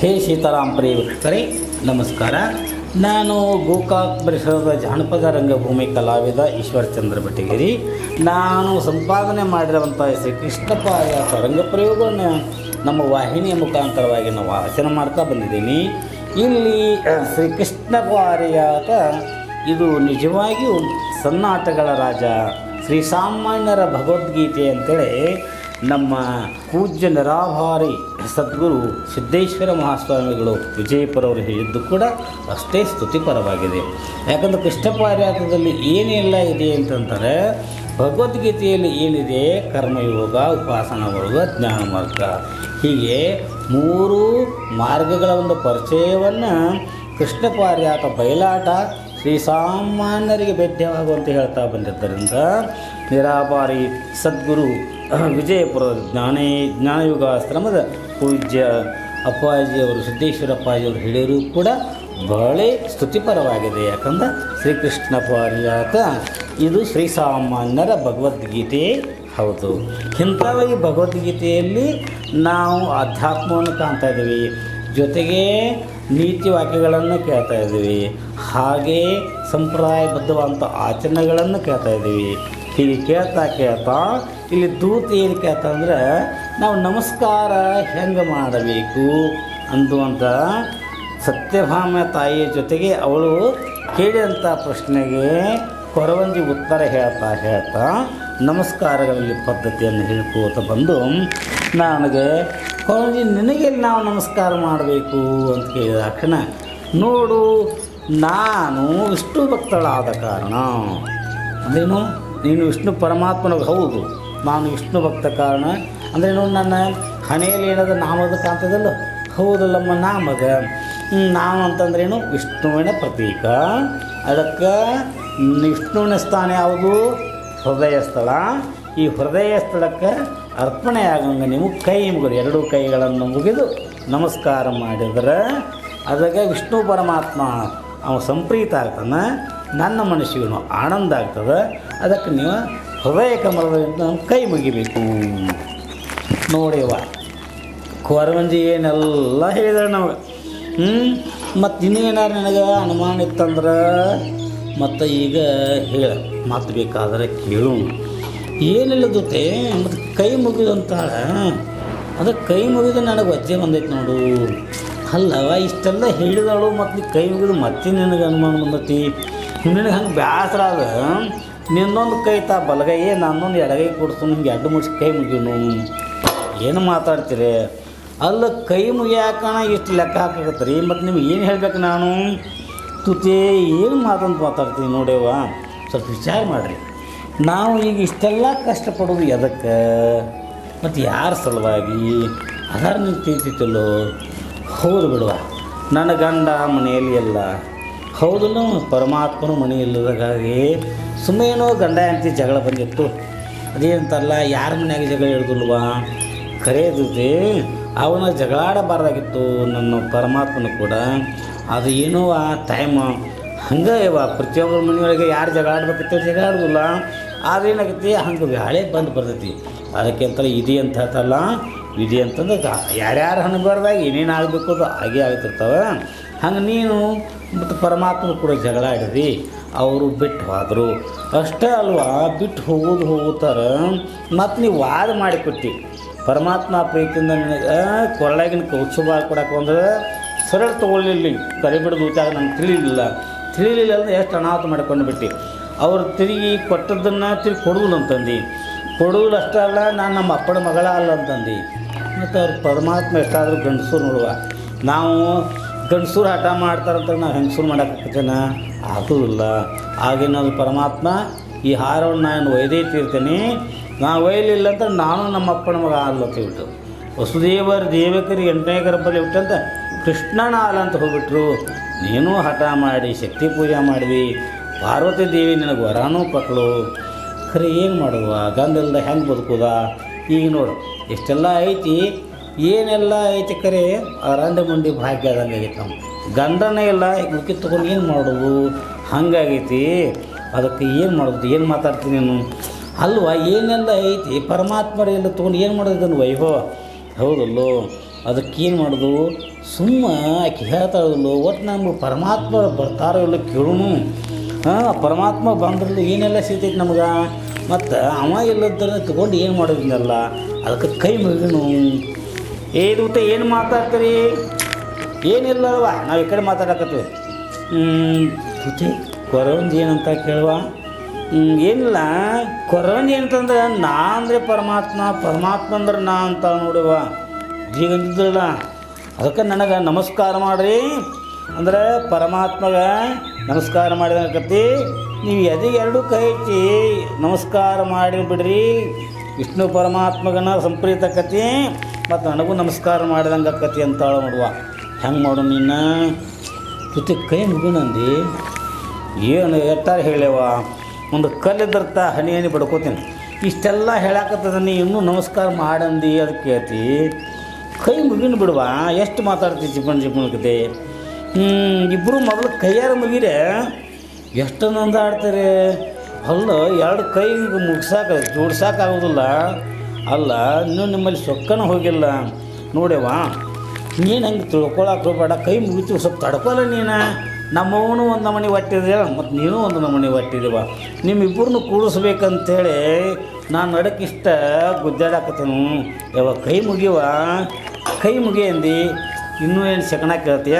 ಹೇ ಸೀತಾರಾಮ್ ಪ್ರಿಯ ವೀಕ್ಷಕರೇ ನಮಸ್ಕಾರ. ನಾನು ಗೋಕಾಕ್ ಪರಿಸರದ ಜಾನಪದ ರಂಗಭೂಮಿ ಕಲಾವಿದ ಈಶ್ವರಚಂದ್ರ ಬೆಟಗೇರಿ. ನಾನು ಸಂಪಾದನೆ ಮಾಡಿರುವಂಥ ಶ್ರೀ ಕೃಷ್ಣ ಪಾರಿಜಾತ ರಂಗಪ್ರಯೋಗವನ್ನು ನಮ್ಮ ವಾಹಿನಿಯ ಮುಖಾಂತರವಾಗಿ ನಾವು ವಾಚನ ಮಾಡ್ತಾ ಬಂದಿದ್ದೀನಿ. ಇಲ್ಲಿ ಶ್ರೀ ಕೃಷ್ಣ ಪಾರಿಜಾತ ಇದು ನಿಜವಾಗಿಯೂ ಸನ್ನಾಟಗಳ ರಾಜ ಶ್ರೀ ಸಾಮಾನ್ಯರ ಭಗವದ್ಗೀತೆ ಅಂತೇಳಿ ನಮ್ಮ ಪೂಜ್ಯ ನಿರಾಭಾರಿ ಸದ್ಗುರು ಸಿದ್ದೇಶ್ವರ ಮಹಾಸ್ವಾಮಿಗಳು ವಿಜಯಪುರವರು ಹೇಳಿದ್ದು ಕೂಡ ಅಷ್ಟೇ ಸ್ತುತಿಪರವಾಗಿದೆ. ಯಾಕಂದರೆ ಕೃಷ್ಣ ಪಾರಿಜಾತದಲ್ಲಿ ಏನೆಲ್ಲ ಇದೆ ಅಂತಂದರೆ, ಭಗವದ್ಗೀತೆಯಲ್ಲಿ ಏನಿದೆ ಕರ್ಮಯೋಗ, ಉಪಾಸನಾ ಮಾರ್ಗ, ಜ್ಞಾನ ಮಾರ್ಗ, ಹೀಗೆ 3 ಮಾರ್ಗಗಳ ಒಂದು ಪರಿಚಯವನ್ನು ಕೃಷ್ಣ ಪಾರಿಜಾತ ಬಯಲಾಟ ಶ್ರೀ ಸಾಮಾನ್ಯರಿಗೆ ಭೇದ್ಯವಾಗುವಂತ ಹೇಳ್ತಾ ಬಂದಿದ್ದರಿಂದ ನಿರಾಭಾರಿ ಸದ್ಗುರು ವಿಜಯಪುರದ ಜ್ಞಾನಯುಗಾಶ್ರಮದ ಪೂಜ್ಯ ಅಪ್ಪಾಜಿಯವರು ಸಿದ್ದೇಶ್ವರ ಅಪ್ಪಾಜಿಯವರು ಹೇಳಿರೂ ಕೂಡ ಬಹಳ ಸ್ತುತಿಪರವಾಗಿದೆ. ಯಾಕಂದ್ರೆ ಶ್ರೀಕೃಷ್ಣ ಪಾರಿಜಾತ ಇದು ಶ್ರೀಸಾಮಾನ್ಯರ ಭಗವದ್ಗೀತೆ ಹೌದು. ಇಂಥವ ಈ ಭಗವದ್ಗೀತೆಯಲ್ಲಿ ನಾವು ಅಧ್ಯಾತ್ಮವನ್ನು ಕಾಣ್ತಾ ಇದ್ದೀವಿ, ಜೊತೆಗೆ ನೀತಿ ವಾಕ್ಯಗಳನ್ನು ಕೇಳ್ತಾ ಇದ್ದೀವಿ, ಹಾಗೇ ಸಂಪ್ರದಾಯಬದ್ಧವಾದಂಥ ಆಚರಣೆಗಳನ್ನು ಕೇಳ್ತಾ ಇದ್ದೀವಿ. ಹೀಗೆ ಕೇಳ್ತಾ ಇಲ್ಲಿ ದೂತ ಏನು ಕೇಳ್ತಾ ಅಂದರೆ, ನಾವು ನಮಸ್ಕಾರ ಹೆಂಗೆ ಮಾಡಬೇಕು ಅಂದುವಂಥ ಸತ್ಯಭಾಮ ತಾಯಿಯ ಜೊತೆಗೆ ಅವಳು ಕೇಳಿದಂಥ ಪ್ರಶ್ನೆಗೆ ಕೊರವಂಜಿ ಉತ್ತರ ಹೇಳ್ತಾ ನಮಸ್ಕಾರಗಳಲ್ಲಿ ಪದ್ಧತಿಯನ್ನು ಹೇಳ್ಕೋತ ಬಂದು ನನಗೆ ಕೊರವಂಜಿ ನಿನಗೆಲ್ಲಿ ನಾವು ನಮಸ್ಕಾರ ಮಾಡಬೇಕು ಅಂತ ಕೇಳಿದ ತಕ್ಷಣ, ನೋಡು ನಾನು ವಿಷ್ಣು ಭಕ್ತಳಾದ ಕಾರಣ ಅಂದ್ರೇನು, ನೀನು ವಿಷ್ಣು ಪರಮಾತ್ಮನಿಗೆ ಹೌದು, ನಾನು ವಿಷ್ಣು ಭಕ್ತ ಕಾರಣ ಅಂದ್ರೇನು, ನನ್ನ ಹಣೆಯಲ್ಲಿ ಏನಾದ ನಾಮದ ಕಾಣ್ತದಲ್ಲ, ಹೌದಲ್ಲಮ್ಮ ನಾಮದ ನಾಮ ಅಂತಂದ್ರೇನು ವಿಷ್ಣುವಿನ ಪ್ರತೀಕ. ಅದಕ್ಕೆ ವಿಷ್ಣುವಿನ ಸ್ಥಾನ ಯಾವುದು? ಹೃದಯ ಸ್ಥಳ. ಈ ಹೃದಯ ಸ್ಥಳಕ್ಕೆ ಅರ್ಪಣೆ ಆಗಂಗೆ ನೀವು ಕೈ ಮುಗಿದು 2 ಕೈಗಳನ್ನು ಮುಗಿದು ನಮಸ್ಕಾರ ಮಾಡಿದ್ರೆ ಅದಕ್ಕೆ ವಿಷ್ಣು ಪರಮಾತ್ಮ ಅವ ಸಂಪ್ರೀತ ಆಗ್ತಾನೆ, ನನ್ನ ಮನಸ್ಸಿಗೂ ಆನಂದ ಆಗ್ತದೆ. ಅದಕ್ಕೆ ನೀವು ಹೃದಯ ಕಮಲದಿಂದ ಕೈ ಮುಗಿಬೇಕು. ನೋಡಿವ ಕೊರವಂಜಿ ಏನೆಲ್ಲ ಹೇಳಿದಾರೆ ನಮಗೆ. ಮತ್ತು ಇನ್ನೇನಾರು ನನಗೆ ಅನುಮಾನ ಇತ್ತಂದ್ರೆ ಮತ್ತು ಈಗ ಹೇಳ ಮಾತು ಬೇಕಾದರೆ ಕೇಳು. ಏನಿಲ್ಲ ಜೊತೆ ಮತ್ತು ಕೈ ಮುಗಿದಂತಾಳೆ, ಅದಕ್ಕೆ ಕೈ ಮುಗಿದು ನನಗೆ ವಜ್ಜೆ ಬಂದೈತೆ ನೋಡು. ಅಲ್ಲವ ಇಷ್ಟೆಲ್ಲ ಹೇಳಿದಳು ಮತ್ತು ಕೈ ಮುಗಿದು ಮತ್ತೆ ನಿನಗೆ ಅನುಮಾನ ಬಂದೈತಿ. ನಿನಗೆ ಹಂಗೆ ಬೇಸರ ಆದ ನಿನ್ನೊಂದು ಕೈ ಬಲಗೈಯೇ ನನ್ನೊಂದು ಎಡಗೈ ಕೊಡ್ತು, ನಿಮ್ಗೆ 2 ಮುಗಿಸಿ ಕೈ ಮುಗಿನು. ಏನು ಮಾತಾಡ್ತೀರಿ? ಅಲ್ಲ ಕೈ ಮುಗಿಯಾಕಣ ಇಷ್ಟು ಲೆಕ್ಕ ಹಾಕಕತ್ತೀರಿ, ಮತ್ತು ನಿಮ್ಗೆ ಏನು ಹೇಳ್ಬೇಕು ನಾನು? ತುತೇ ಏನು ಮಾತಾಡ್ತೀನಿ ನೋಡ್ಯವ, ಸ್ವಲ್ಪ ವಿಚಾರ ಮಾಡಿರಿ. ನಾವು ಈಗ ಇಷ್ಟೆಲ್ಲ ಕಷ್ಟಪಡೋದು ಎದಕ್ಕೆ ಮತ್ತು ಯಾರ ಸಲುವಾಗಿ ಅದರ ನೀವು ತಿಳಿತಿತ್ತಲ್ಲೋ? ಹೌದು ಬಿಡುವ, ನನ್ನ ಗಂಡ ಮನೆಯಲ್ಲಿ ಎಲ್ಲ ಹೌದಲ್ಲ, ಪರಮಾತ್ಮನು ಮನೆ ಇಲ್ಲದಾಗಿ ಸುಮ್ಮನೇನೋ ಗಂಡ ಹೆಂಡತಿ ಜಗಳ ಬಂದಿತ್ತು. ಅದೇಂತಲ್ಲ ಯಾರ ಮನೆಯಾಗ ಜಗಳ ಹಿಡಿದಿಲ್ವಾ? ಕರೆಯೋದಿದೆ ಅವನ ಜಗಳಾಡಬಾರ್ದಾಗಿತ್ತು ನನ್ನ ಪರಮಾತ್ಮನ ಕೂಡ. ಅದು ಏನೋ ಆ ಟೈಮ್ ಹಂಗೆ ಪ್ರತಿಯೊಬ್ಬರ ಮನೆಯೊಳಗೆ ಯಾರು ಜಗಳ ಆಡ್ಬೇಕಿತ್ತು ಜಗಳ ಆಡೋದಿಲ್ಲ. ಆದರೆ ಏನಾಗೈತಿ ಹಂಗೆ ಬ್ಯಾಳೆ ಬರ್ತೈತಿ. ಅದಕ್ಕೆ ಅಂತಲೇ ಇದೆ ಅಂತ ಹೇಳ್ತಲ್ಲ, ವಿಧಿ ಅಂತಂದ್ರೆ ಯಾರ್ಯಾರು ಹಣಬಾರ್ದಾಗ ಏನೇನು ಆಗಬೇಕು ಅದು ಹಾಗೇ ಆಗ್ತಿರ್ತವೆ. ಹಂಗೆ ನೀನು ಮತ್ತು ಪರಮಾತ್ಮನ ಕೂಡ ಜಗಳ ಆಡಿದಿ, ಅವರು ಬಿಟ್ಟು ಹೋದರು ಅಷ್ಟೇ ಅಲ್ವಾ. ಬಿಟ್ಟು ಹೋಗುತ್ತಾರೆ ಮತ್ತು ನೀವು ವಾದ ಮಾಡಿಕೊಟ್ಟು ಪರಮಾತ್ಮ ಪ್ರೀತಿಯಿಂದ ನನಗೆ ಕೊರಳಾಗಿನ ಕೌಚುಬ ಕೊಡಕ್ಕೆ ಅಂದ್ರೆ ಸರಳ ತೊಗೊಳ್ಳಿಲ್ಲ, ಕರಿಬಿಡೋದು ಊಟಾಗ ನಂಗೆ ತಿಳಿಲಿಲ್ಲ ಅಂದರೆ ಎಷ್ಟು ಅನಾಹುತ ಮಾಡ್ಕೊಂಡು ಬಿಟ್ಟು ಅವ್ರು ತಿರುಗಿ ಕೊಟ್ಟದ್ದನ್ನು ತಿರುಗಿ ಕೊಡುವುದಿಲ್ಲ ಅಂತಂದು, ಕೊಡುವುದಿಲ್ಲ ಅಷ್ಟೇ ಅಲ್ಲ, ನಾನು ನಮ್ಮ ಅಪ್ಪನ ಮಗಳ ಅಲ್ಲ ಅಂತಂದು. ಮತ್ತು ಅವ್ರು ಪರಮಾತ್ಮ ಎಷ್ಟಾದರೂ ಗಂಡಸೂರು ನೋಡುವ, ನಾವು ಗಂಡಸೂರು ಹಠ ಮಾಡ್ತಾರಂತ ನಾವು ಹೆಂಗಸೂರು ಮಾಡೋಕ್ಕತ್ತೇನ? ಆಗೋದಿಲ್ಲ. ಆಗೇನಾದ್ರು ಪರಮಾತ್ಮ ಈ ಹಾರವನ್ನು ನಾನು ಒಯ್ದೇ ತೀರ್ತೀನಿ, ನಾನು ಒಯ್ಯಲಿಲ್ಲ ಅಂತ ನಾನು ನಮ್ಮ ಅಪ್ಪನ ಮಗ ಅಲ್ಲತ್ತಿಬಿಟ್ಟು ವಸುದೇವರ ದೇವಕರಿಗೆ 8ನೇ ಗರ್ಭದಲ್ಲಿ ಬಿಟ್ಟಂತ ಕೃಷ್ಣನ ಹಾಲು ಅಂತ ಹೋಗ್ಬಿಟ್ರು. ನೀನು ಹಠ ಮಾಡಿ ಶಕ್ತಿ ಪೂಜೆ ಮಾಡಿದ್ವಿ, ಪಾರ್ವತಿ ದೇವಿ ನಿನಗೆ ವರಾನೂ ಕೊಟ್ಟಳು. ಖರೆ ಏನು ಮಾಡುವ, ಗಂಡಲ್ದ ಹೆಂಗೆ ಬದುಕುದ? ಈಗ ನೋಡು ಇಷ್ಟೆಲ್ಲ ಐತಿ, ಏನೆಲ್ಲ ಐತಿ ಖರೆ ಅರಂಡ ಮಂಡಿ ಭಾಗ್ಯ ಆದಂಗೆ ಆಗೈತೆ. ನಾವು ಗಂಡನೇ ಎಲ್ಲ ಮುಖಿ ತೊಗೊಂಡು ಏನು ಮಾಡೋದು? ಹಂಗಾಗೈತಿ. ಅದಕ್ಕೆ ಏನು ಮಾಡೋದು? ಏನು ಮಾತಾಡ್ತೀನಿ ನೀನು? ಅಲ್ವಾ ಏನೆಲ್ಲ ಐತಿ ಪರಮಾತ್ಮರ ಎಲ್ಲ ತೊಗೊಂಡು ಏನು ಮಾಡೋದು ಇದನ್ನು ವೈಭವ? ಹೌದಲ್ಲೋ ಅದಕ್ಕೇನು ಮಾಡೋದು, ಸುಮ್ಮ ಆಕೆ ಹೇಳ್ತಾಳಲ್ಲ, ಒಟ್ಟು ನಮ್ಗೆ ಪರಮಾತ್ಮ ಬರ್ತಾರೋ ಇಲ್ಲ ಕೇಳೋನು. ಪರಮಾತ್ಮ ಬಂದ್ರಲ್ಲ ಏನೆಲ್ಲ ಸಿಗ್ತೈತಿ ನಮ್ಗೆ, ಮತ್ತು ಅವ ಇಲ್ಲದನ್ನ ತೊಗೊಂಡು ಏನು ಮಾಡೋದಿಲ್ಲ. ಅದಕ್ಕೆ ಕೈ ಮುಗಿನು. ಊಟ ಏನು ಮಾತಾಡ್ತೀರಿ? ಏನಿಲ್ಲವ, ನಾವು ಈ ಕಡೆ ಮಾತಾಡಕತ್ತೀವಿ. ಕೊರವಂಜಿ ಏನಂತ ಕೇಳುವ? ಏನಿಲ್ಲ, ಕೊರವಂಜಿ ಅಂತಂದ್ರೆ ನಾ ಅಂದರೆ ಪರಮಾತ್ಮ, ಪರಮಾತ್ಮ ಅಂದ್ರೆ ನಾ ಅಂತ ನೋಡುವ ಜೀವಂತಿದ್ರಲ್ಲ. ಅದಕ್ಕೆ ನನಗೆ ನಮಸ್ಕಾರ ಮಾಡಿರಿ ಅಂದ್ರೆ ಪರಮಾತ್ಮಗೆ ನಮಸ್ಕಾರ ಮಾಡಿದಾಗತ್ತಿ. ನೀವು ಎದೆಗೆ ಎರಡು ಕೈ ಹಚ್ಚಿ ನಮಸ್ಕಾರ ಮಾಡಿ ಬಿಡ್ರಿ, ವಿಷ್ಣು ಪರಮಾತ್ಮಗನ ಸಂಪ್ರೀತಕತಿ ಮತ್ತು ನನಗೂ ನಮಸ್ಕಾರ ಮಾಡಿದಂಗೆ ಆಕತಿ ಅಂತಾಳ ನೋಡುವ. ಹೆಂಗೆ ಮಾಡು ನೀನು? ಜೊತೆ ಕೈ ಮುಗಿನಂದು ಏನು ಎಟ್ಟಾರ ಹೇಳ್ಯವ, ಒಂದು ಕಲ್ಲಿದ್ದರ್ತ ಹನಿ ಹನಿ ಬಡ್ಕೋತೀನಿ. ಇಷ್ಟೆಲ್ಲ ಹೇಳಾಕತ್ತದ, ನೀ ಇನ್ನೂ ನಮಸ್ಕಾರ ಮಾಡಂದು ಅದಕ್ಕೆ ಕೇಳ್ತಿ. ಕೈ ಮುಗಿನ ಬಿಡುವ, ಎಷ್ಟು ಮಾತಾಡ್ತೀವಿ ಜಿಪ್ಪಣ್ಕತೆ. ಇಬ್ಬರು ಮೊದಲು ಕೈಯಾರ ಮುಗಿರೆ ಎಷ್ಟು ನಂದಾಡ್ತಾರೆ. ಅಲ್ಲ, ಎರಡು ಕೈ ಜೋಡ್ಸಾಕಾಗೋದಿಲ್ಲ. ಅಲ್ಲ, ಇನ್ನೂ ನಿಮ್ಮಲ್ಲಿ ಸೊಕ್ಕನ ಹೋಗಿಲ್ಲ ನೋಡ್ಯವ. ನೀನು ಹಂಗೆ ತಿಳ್ಕೊಳಕ್ಕೆ ಹೋಗ್ಬೇಡ, ಕೈ ಮುಗಿತೀವಿ ಸ್ವಲ್ಪ ತಡ್ಕೊಲ್ಲ ನೀನು. ನಮ್ಮವನು ಒಂದು ನಮೂನಿ ಒಟ್ಟಿದೆ ಮತ್ತು ನೀನು ಒಂದು ನಮೂನಿ ಒಟ್ಟಿದೀವ. ನಿಮ್ಮಿಬ್ಬರನ್ನು ಕೂಡಿಸ್ಬೇಕಂತೇಳಿ ನಾನು ನಡಕ್ಕಿಷ್ಟ ಗುದ್ದಾಡಕತ್ತನು. ಯಾವಾಗ ಕೈ ಮುಗಿವ, ಕೈ ಮುಗಿ ಅಂದು ಇನ್ನೂ ಏನು ಶಕಣ ಕೇಳ್ತೀಯ?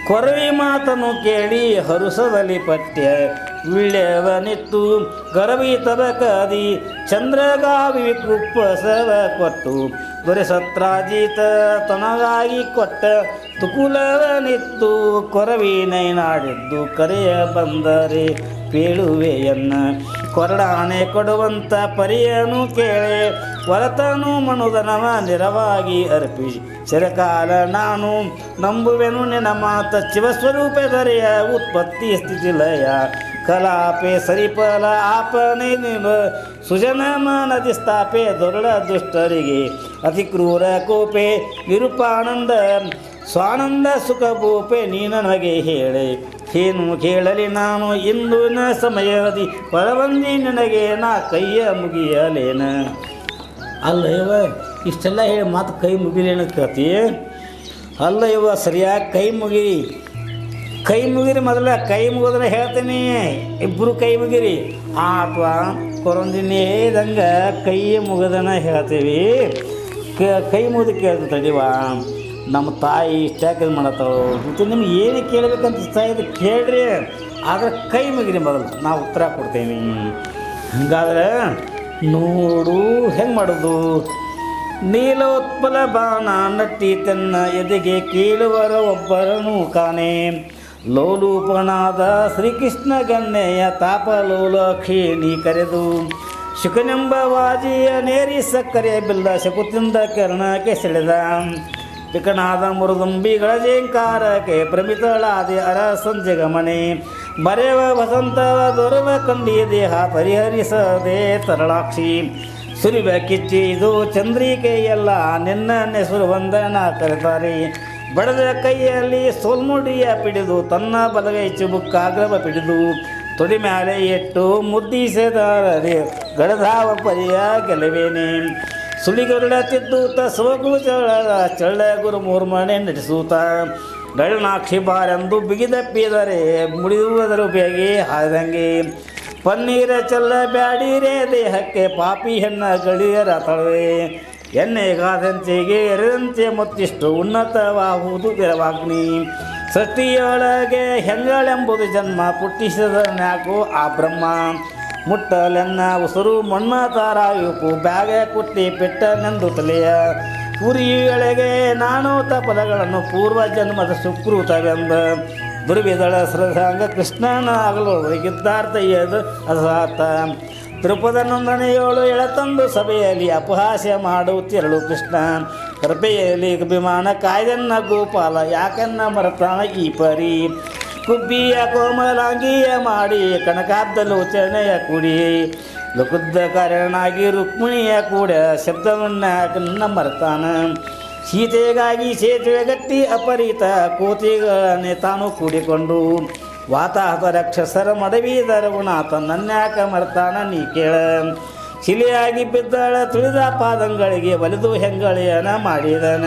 ಕೊರವಿ ಮಾತನ್ನು ಕೇಳಿ ಹರುಸದಲ್ಲಿ ಪಠ್ಯ ವಿಳ್ಯವನಿತ್ತು ಗರವಿ ತಬಕದಿ ಚಂದ್ರಗಾವಿ ಕುಪ್ಪಸವ ಕೊಟ್ಟು ದೊರೆಸತ್ರಾಜಿತ ತನಗಾಗಿ ಕೊಟ್ಟ ತುಕುಲವನಿತ್ತು ಕೊರವಿ ನೈನಾಡಿದ್ದು ಕರೆಯ ಬಂದರೆ ಪೇಳುವೆಯನ್ನ ಕೊರಡಾನೆ ಕೊಡುವಂಥ ಪರಿಯನು ಕೇಳೆ ಹೊರತನು ಮನುದನವ ನಿರವಾಗಿ ಅರ್ಪಿ ಚಿರಕಾಲ ನಾನು ನಂಬುವೆನು ನಿನ್ನ ಮಾತ ಶಿವಸ್ವರೂಪ ದರೆಯ ಉತ್ಪತ್ತಿ ಸ್ಥಿತಿ ಲಯ ಕಲಾಪೆ ಸರಿಫಲ ಆಪನೆ ಸುಜನ ನದಿ ಸ್ಥಾಪೆ ದೊರಳ ದುಷ್ಟರಿಗೆ ಅತಿ ಕ್ರೂರ ಕೋಪೆ ನಿರುಪಾನಂದ ಸ್ವಾನಂದ ಸುಖ ಭೂಪೆ ನೀ ನನಗೆ ಹೇಳೆ ಏನು ಕೇಳಲಿ ನಾನು ಇಂದಿನ ಸಮಯದಿ ಹೊರಬಂದಿ ನನಗೆ ನಾ ಕೈಯ ಮುಗಿಯಲೇನ. ಅಲ್ಲ ಇವ ಇಷ್ಟೆಲ್ಲ ಹೇಳಿ ಮಾತು ಕೈ ಮುಗಿಲೇನ ಕೇಳ್ತಿ? ಅಲ್ಲ ಇವ ಸರಿಯಾಗಿ ಕೈ ಮುಗಿರಿ ಮೊದಲ ಕೈ ಮುಗಿದ್ರೆ ಹೇಳ್ತೀನಿ. ಇಬ್ಬರು ಕೈ ಮುಗಿರಿ ಅಥವಾ ಕೊರೊಂದಿನೇ ಇದಂಗೆ ಕೈ ಮುಗಿದನ ಹೇಳ್ತೀವಿ. ಕೈ ಮುಗಿದು ಕೇಳ್ತು ತಡಿವ. ನಮ್ಮ ತಾಯಿ ಇಷ್ಟಾಕ ಮಾಡತ್ತಾಳು ಮತ್ತು ನಿಮ್ಗೆ ಏನು ಕೇಳಬೇಕಂತ ಇಷ್ಟ ಇದು ಕೇಳ್ರಿ, ಆದರೆ ಕೈ ಮುಗಿರಿ ಮೊದಲು ನಾವು ಉತ್ತರ ಕೊಡ್ತೇವೆ. ಹಂಗಾದ್ರೆ ನೋಡು ಹೆಂಗೆ ಮಾಡೋದು. ನೀಲೋತ್ಪಲ ಬಾಣ ನಟ್ಟಿ ತನ್ನ ಎದೆಗೆ ಕೀಳುವರ ಒಬ್ಬರನು ಕಾಣೆ ಲೋಲೂಪನಾದ ಶ್ರೀಕೃಷ್ಣ ಗಣ್ಯೆಯ ತಾಪಲೋಲಕ್ಷಿಣಿ ಕರೆದು ಶುಕನೆಂಬ ವಾಜಿಯ ನೇರಿ ಸಕ್ಕರೆ ಬಿಲ್ಲ ಶಕುತಿಂದ ಕರ್ಣಕ್ಕೆ ಸೆಳೆದ ವಿಕನಾದ ಮುರುದುಂಬಿಗಳ ಜೇಂಕಾರಕ್ಕೆ ಪ್ರಮಿತಳಾದೆ ಅರ ಸಂಜೆ ಗಮನೆ ಮರೆವ ವಸಂತವ ದೊರವ ಕಂಡಿ ದೇಹ ಪರಿಹರಿಸದೆ ತರಳಾಕ್ಷಿ ಸುರಿವ ಕಿಚ್ಚಿ ಇದು ಚಂದ್ರಿಕೆಯಲ್ಲ ನಿನ್ನ ನೆಸರು ವಂದನ ಕರೆತಾರೆ ಬಡದ ಕೈಯಲ್ಲಿ ಸೋಲ್ಮುಡಿಯ ಪಿಡಿದು ತನ್ನ ಬಲಗೈ ಚುಬುಕ್ಕಾಗ್ರವ ಪಿಡಿದು ತೊಡಿ ಮ್ಯಾಲೆ ಎಟ್ಟು ಮುದ್ದಿಸೆದಾರರೆ ಗಡದಾವ ಪರಿಯ ಗೆಲುವೇನೆ ಸುಳಿಗರುಳ ತಿದ್ದೂತ ಸೋಗು ಚಳ್ಳ ಗುರು ಮೂರ್ಮನೆ ನಡೆಸೂತ ಗಳನಾಕ್ಷಿ ಬಾರೆಂದು ಬಿಗಿದಪ್ಪಿದರೆ ಮುಡಿಯುವುದರ ಬೇಗೆ ಹಾದಂಗೆ ಪನ್ನೀರ ಚೆಲ್ಲ ಬ್ಯಾಡಿರೇ ದೇಹಕ್ಕೆ ಪಾಪಿ ಹೆಣ್ಣ ಗಳಿಯರ ತಳವೆ ಎಣ್ಣೆಗಾದಂತೆಗೆ ಎರೆದಂತೆ ಮತ್ತಿಷ್ಟು ಉನ್ನತವಾಗುವುದು ಬೆರವಾಗ್ನಿ ಸೃಷ್ಟಿಯೊಳಗೆ ಹೆಂಗಳೆಂಬುದು ಜನ್ಮ ಪುಟ್ಟಿಸಿದ ನ್ಯಾಕು ಆ ಬ್ರಹ್ಮ ಮುಟ್ಟಲೆನ್ನ ಉಸಿರು ಮಣ್ಣ ತಾರಾಯುಪು ಬ್ಯಾಗ ಕುಟ್ಟಿ ಪೆಟ್ಟನೆಂದು ತಲೆಯ ಪುರಿಯೊಳಗೆ ನಾನು ತಪದಗಳನ್ನು ಪೂರ್ವ ಜನ್ಮದ ಸುಕೃತವೆಂದ ದುರ್ವಿದಳ ಸೃಂಗ ಕೃಷ್ಣನ ಆಗಲು ಗಿದ್ದಾರ್ಥಯ್ಯದು ಅಸಾತ ತಿರುಪದ ನೊಂದನೆಯೋಳು ಎಳತಂದು ಸಭೆಯಲ್ಲಿ ಅಪಹಾಸ್ಯ ಮಾಡುತ್ತಿರಳು ಕೃಷ್ಣ ಕೃಪೆಯಲ್ಲಿ ಅಭಿಮಾನ ಕಾಯ್ದನ್ನ ಗೋಪಾಲ ಯಾಕನ್ನ ಮರತಾನ ಈ ಪರಿ ಕುಬ್ಬಿಯ ಕೋಮಲಾಂಗಿಯ ಮಾಡಿ ಕನಕಾಬ್ದ ಲೋಚನೆಯ ಕುಡಿ ಲುಕುದ್ದ ಕಾರಣನಾಗಿ ರುಕ್ಮಿಣಿಯ ಕೂಡ ಶಬ್ದವನ್ನ ಕನ್ನ ಮರತಾನ ಸೀತೆಗಾಗಿ ಸೇತುವೆ ಗಟ್ಟಿ ಅಪರಿತ ಕೋತಿಗಳನ್ನೇ ತಾನು ಕೂಡಿಕೊಂಡು ವಾತಾಹತ ರಾಕ್ಷಸರ ಮಡವಿದರ ಗುಣಾತ ನನ್ಯಾಕ ಮರ್ತಾನ ನೀ ಕೇಳ ಶಿಲೆಯಾಗಿ ಬಿದ್ದಳ ತುಳಿದ ಪಾದಂಗಳಿಗೆ ಒಲಿದು ಹೆಂಗಳಿಯನ ಮಾಡಿದನ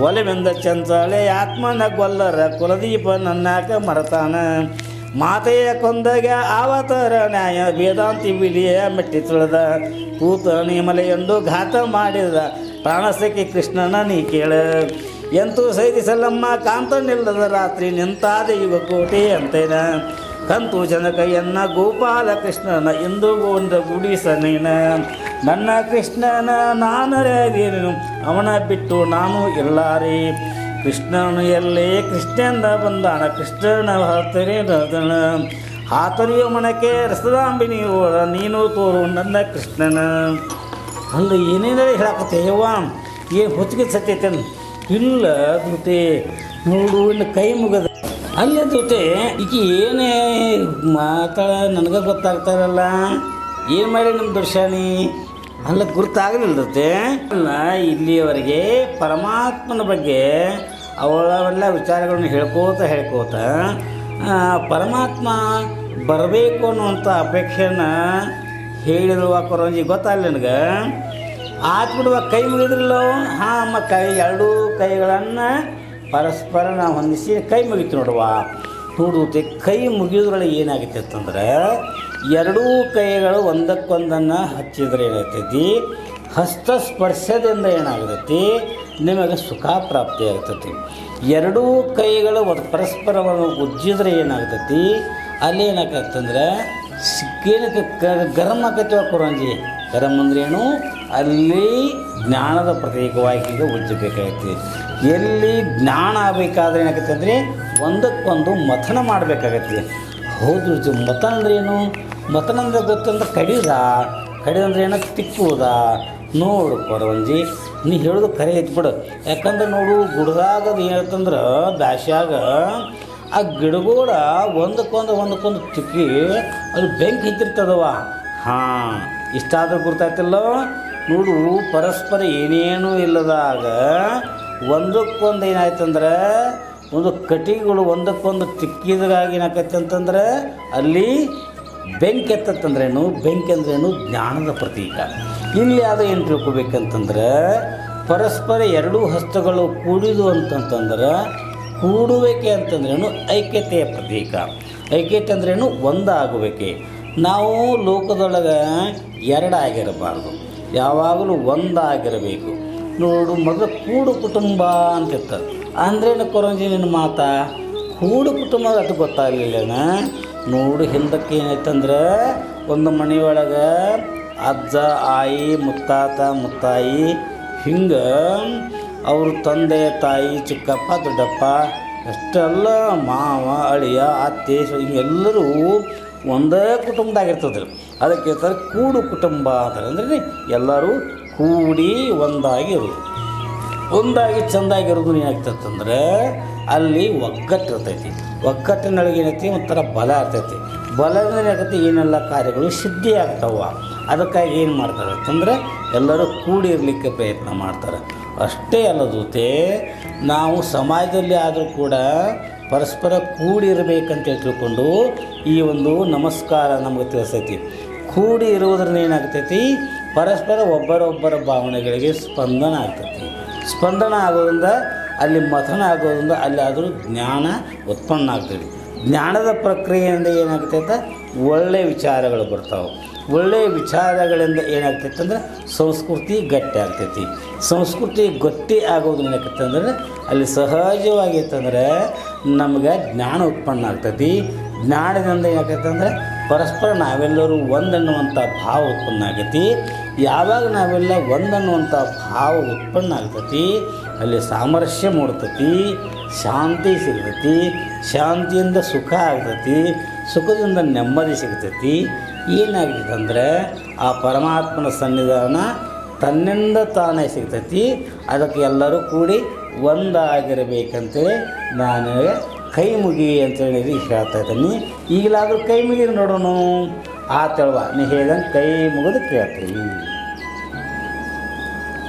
ಒಲೆವೆಂದ ಚಂಚಲೆ ಆತ್ಮನ ಗೊಲ್ಲರ ಕುಲದೀಪ ನನ್ನಾಕ ಮರತಾನ ಮಾತೆಯ ಕೊಂದಾಗ ಆವತರ ನ್ಯಾಯ ವೇದಾಂತಿ ವಿಲಿಯ ಮೆಟ್ಟಿ ತುಳಿದ ಕೂತ ಮಲೆಯೊಂದು ಘಾತ ಮಾಡಿದ ಪ್ರಾಣಸಖಿ ಕೃಷ್ಣನ ನೀ ಕೇಳ ಎಂತೂ ಸೈದಿಸಲಮ್ಮ ಕಾಂತ ನಿಲ್ಲದ ರಾತ್ರಿ ನಿಂತಾದ ಯುಗ ಕೋಟೆ ಅಂತೇನ ಕಂತು ಜನಕಯ್ಯನ್ನ ಗೋಪಾಲ ಕೃಷ್ಣನ ಎಂದು ಗೋಂದ ಗುಡಿಸನೇನ ನನ್ನ ಕೃಷ್ಣನ ನಾನರೇನು ಅವನ ಬಿಟ್ಟು ನಾನು ಎಲ್ಲಾರೇ ಕೃಷ್ಣನು ಎಲ್ಲೇ ಕೃಷ್ಣಂದ ಬಂದಾಣ ಕೃಷ್ಣನ ಹತ್ತರೇನ ಹಾತರಿಯೋ ಮನಕ್ಕೆ ರಸದಾಂಬಿನಿ ನೀನು ತೋರು ನನ್ನ ಕೃಷ್ಣನ ಅಲ್ಲ ಏನೇನಾರ ಹೇಳಕತ್ತೇವ ಏನು ಹೊತ್ತಿಗೆ ಸತ್ಯತೆ ಇಲ್ಲ ಜೊತೆ ನೋಡು ಇನ್ನು ಕೈ ಮುಗದ ಅಲ್ಲ ಜೊತೆ ಈಗ ಏನೇ ಮಾತಾಡ ನನಗೆ ಗೊತ್ತಾಗ್ತಾರಲ್ಲ ಏನು ಮಾಡಿ ನಿಮ್ಮ ದರ್ಶಾನಿ ಅಲ್ಲ ಗುರುತಾಗಲಿಲ್ಲ ಜೊತೆ ಅಲ್ಲ ಇಲ್ಲಿಯವರೆಗೆ ಪರಮಾತ್ಮನ ಬಗ್ಗೆ ಅವಳೆಲ್ಲ ವಿಚಾರಗಳನ್ನು ಹೇಳ್ಕೋತ ಪರಮಾತ್ಮ ಬರಬೇಕು ಅನ್ನುವಂಥ ಅಪೇಕ್ಷೆನ ಹೇಳಿರುವ ಕೊರಂಜಿ ಗೊತ್ತಾಗಲ್ಲ ನನಗೆ ಆತ್ಬಿಡುವ ಕೈ ಮುಗಿದ್ರಲ್ಲ ಹಾಂ ಎರಡೂ ಕೈಗಳನ್ನು ಪರಸ್ಪರ ನಾವು ಹೊಂದಿಸಿ ಕೈ ಮುಗಿತು ನೋಡುವ ನೋಡುತ್ತೆ ಕೈ ಮುಗಿಯೋದ್ರೊಳಗೆ ಏನಾಗುತ್ತೆ ಅಂತಂದ್ರೆ ಎರಡೂ ಕೈಗಳು ಒಂದಕ್ಕೊಂದನ್ನು ಹಚ್ಚಿದ್ರೆ ಏನಾಗ್ತೈತಿ ಹಸ್ತಸ್ಪರ್ಶದಿಂದ ಏನಾಗ್ತೈತಿ ನಿಮಗೆ ಸುಖ ಪ್ರಾಪ್ತಿ ಆಗ್ತೈತಿ ಎರಡೂ ಕೈಗಳು ಪರಸ್ಪರವನ್ನು ಉಜ್ಜಿದ್ರೆ ಏನಾಗ್ತೈತಿ ಅಲ್ಲಿ ಏನಾಗ್ತಂದ್ರೆ ಏನಕ್ಕೆ ಗರಂ ಆಕೈತಿ ಕೊರಂಜಿ ಗರಂ ಅಂದ್ರೇನು ಅಲ್ಲಿ ಜ್ಞಾನದ ಪ್ರತೀಕವಾಗಿ ಉಜ್ಜಬೇಕಾಗೈತಿ ಎಲ್ಲಿ ಜ್ಞಾನ ಆಗಬೇಕಾದ್ರೆ ಏನಾಗತ್ತೆ ಅಂದರೆ ಒಂದಕ್ಕೊಂದು ಮಥನ ಮಾಡಬೇಕಾಗತ್ತೆ ಹೌದು ಮಥನ ಅಂದ್ರೆ ಏನು ಮಥನ ಅಂದ್ರೆ ಗೊತ್ತಂದ್ರೆ ಕಡಿಯೋದಂದ್ರೆ ಏನೋ ತಿಕ್ಕುವುದಾ ನೋಡು ಕೊರವಂಜಿ ನೀ ಹೇಳೋದು ಕರೆ ಐತಿ ಬಿಡು ಯಾಕಂದ್ರೆ ನೋಡು ಗುಡ್ದಾಗದು ಏನಂತಂದ್ರೆ ಬ್ಯಾಸ್ಯಾಗ ಆ ಗಿಡಗೋಡ ಒಂದಕ್ಕೊಂದು ತಿಕ್ಕಿ ಅದು ಬೆಂಕಿ ಹತ್ತಿರ್ತದವ ಹಾಂ ಇಷ್ಟಾದರೂ ಗುರ್ತಾಯ್ತಿಲ್ಲ ನೋಡು ಪರಸ್ಪರ ಏನೇನೂ ಇಲ್ಲದಾಗ ಒಂದಕ್ಕೊಂದು ಏನಾಯ್ತಂದ್ರೆ ಒಂದು ಕಟಿಗಳು ಒಂದಕ್ಕೊಂದು ತಿಕ್ಕಿದ್ರಾಗಿ ಏನಾಕೈತೆ ಅಂತಂದ್ರೆ ಅಲ್ಲಿ ಬೆಂಕಿ ಎತ್ತತ್ತಂದ್ರೇನು ಬೆಂಕಿ ಅಂದ್ರೇನು ಜ್ಞಾನದ ಪ್ರತೀಕ ಇಲ್ಲಿ ಅದು ಏನು ತಿಳ್ಕೊಬೇಕಂತಂದ್ರೆ ಪರಸ್ಪರ ಎರಡೂ ಹಸ್ತಗಳು ಕೂಡಿದು ಅಂತಂತಂದ್ರೆ ಕೂಡುವಿಕೆ ಅಂತಂದ್ರೇನು ಐಕ್ಯತೆಯ ಪ್ರತೀಕ ಐಕ್ಯತೆ ಅಂದ್ರೇನು ಒಂದಾಗುವಿಕೆ ನಾವು ಲೋಕದೊಳಗೆ ಎರಡಾಗಿರಬಾರ್ದು ಯಾವಾಗಲೂ ಒಂದಾಗಿರಬೇಕು ನೋಡು ಮೊದಲು ಕೂಡು ಕುಟುಂಬ ಅಂತಿತ್ತ ಅಂದ್ರೇನು ಕೊರಂಜಿ ನಿನ್ನ ಮಾತಾ ಕೂಡು ಕುಟುಂಬ ಅದು ಗೊತ್ತಾಗಲಿಲ್ಲನ ನೋಡು ಹಿಂದಕ್ಕೆ ಏನಾಯ್ತಂದ್ರೆ ಒಂದು ಮನೆಯೊಳಗೆ ಅಜ್ಜ ಆಯಿ ಮುತ್ತಾತ ಮುತ್ತಾಯಿ ಹಿಂಗೆ ಅವರು ತಂದೆ ತಾಯಿ ಚಿಕ್ಕಪ್ಪ ದೊಡ್ಡಪ್ಪ ಅಷ್ಟೆಲ್ಲ ಮಾವ ಅಳಿಯ ಅತ್ತೆ ಹಿಂಗೆಲ್ಲರೂ ಒಂದೇ ಕುಟುಂಬದಾಗಿರ್ತದೆ ಅದಕ್ಕೆ ಹೇಳ್ತಾರೆ ಕೂಡು ಕುಟುಂಬ ಅಂತಾರೆ ಅಂದರೆ ಎಲ್ಲರೂ ಕೂಡಿ ಒಂದಾಗಿ ಚೆಂದಾಗಿರೋದು ಏನಾಗ್ತೈತಂದ್ರೆ ಅಲ್ಲಿ ಒಗ್ಗಟ್ಟಿರ್ತೈತಿ ಒಗ್ಗಟ್ಟಿನೊಳಗೆ ಏನೈತಿ ಒಂಥರ ಬಲ ಇರ್ತೈತಿ ಬಲದಿಂದ ಏನಾಗ್ತೈತಿ ಏನೆಲ್ಲ ಕಾರ್ಯಗಳು ಸಿದ್ಧಿ ಆಗ್ತಾವ ಅದಕ್ಕಾಗಿ ಏನು ಮಾಡ್ತಾರೆ ಅಂತಂದ್ರೆ ಎಲ್ಲರೂ ಕೂಡಿ ಇರಲಿಕ್ಕೆ ಪ್ರಯತ್ನ ಮಾಡ್ತಾರೆ ಅಷ್ಟೇ ಅಲ್ಲ ಜೊತೆ ನಾವು ಸಮಾಜದಲ್ಲಿ ಆದರೂ ಕೂಡ ಪರಸ್ಪರ ಕೂಡಿರಬೇಕಂತ ತಿಳ್ಕೊಂಡು ಈ ಒಂದು ನಮಸ್ಕಾರ ನಮಗೆ ತಿಳಿಸೈತಿ ಕೂಡಿ ಇರುವುದರಿಂದ ಏನಾಗ್ತೈತಿ ಪರಸ್ಪರ ಒಬ್ಬರೊಬ್ಬರ ಭಾವನೆಗಳಿಗೆ ಸ್ಪಂದನ ಆಗ್ತೈತಿ ಸ್ಪಂದನ ಆಗೋದ್ರಿಂದ ಅಲ್ಲಿ ಮಥನ ಆಗೋದ್ರಿಂದ ಅಲ್ಲಿ ಆದರೂ ಜ್ಞಾನ ಉತ್ಪನ್ನ ಆಗ್ತೈತಿ ಜ್ಞಾನದ ಪ್ರಕ್ರಿಯೆಯಿಂದ ಏನಾಗ್ತೈತೆ ಒಳ್ಳೆಯ ವಿಚಾರಗಳು ಬರ್ತಾವೆ ಒಳ್ಳೆಯ ವಿಚಾರಗಳಿಂದ ಏನಾಗ್ತೈತೆ ಅಂದ್ರೆ ಸಂಸ್ಕೃತಿ ಗಟ್ಟಿ ಆಗ್ತೈತಿ ಸಂಸ್ಕೃತಿ ಗಟ್ಟಿ ಆಗೋದ್ರಿಂದ ಏನಾಗ್ತೈತೆ ಅಂದ್ರೆ ಅಲ್ಲಿ ಸಹಜವಾಗಿತ್ತಂದ್ರೆ ನಮ್ಗೆ ಜ್ಞಾನ ಉತ್ಪನ್ನ ಆಗ್ತೈತಿ ಜ್ಞಾನದಿಂದ ಏನಾಗ್ತೈತೆ ಅಂದ್ರೆ ಪರಸ್ಪರ ನಾವೆಲ್ಲರೂ ಒಂದನ್ನುವಂಥ ಭಾವ ಉತ್ಪನ್ನ ಆಗೈತಿ ಯಾವಾಗ ನಾವೆಲ್ಲ ಒಂದನ್ನುವಂಥ ಭಾವ ಉತ್ಪನ್ನ ಆಗ್ತೈತಿ ಅಲ್ಲಿ ಸಾಮರಸ್ಯ ಮೂಡ್ತೈತಿ ಶಾಂತಿ ಸಿಗ್ತೈತಿ ಶಾಂತಿಯಿಂದ ಸುಖ ಆಗ್ತೈತಿ ಸುಖದಿಂದ ನೆಮ್ಮದಿ ಸಿಗ್ತೈತಿ ಏನಾಗ್ತೈತೆ ಅಂದರೆ ಆ ಪರಮಾತ್ಮನ ಸನ್ನಿಧಾನ ತನ್ನಿಂದ ತಾನೇ ಸಿಗ್ತೈತಿ ಅದಕ್ಕೆ ಎಲ್ಲರೂ ಕೂಡಿ ಒಂದಾಗಿರಬೇಕಂತೇಳಿ ನಾನು ಕೈ ಮುಗಿ ಅಂತೇಳಿ ಹೇಳ್ತಾ ಇದ್ದೀನಿ ಈಗಲಾದರೂ ಕೈ ಮುಗಿ ನೋಡೋಣ ಆ ತೆಳುವ ನೀ ಹೇಳ್ದಂಗೆ ಕೈ ಮುಗಿದು ಕೇಳ್ತೀವಿ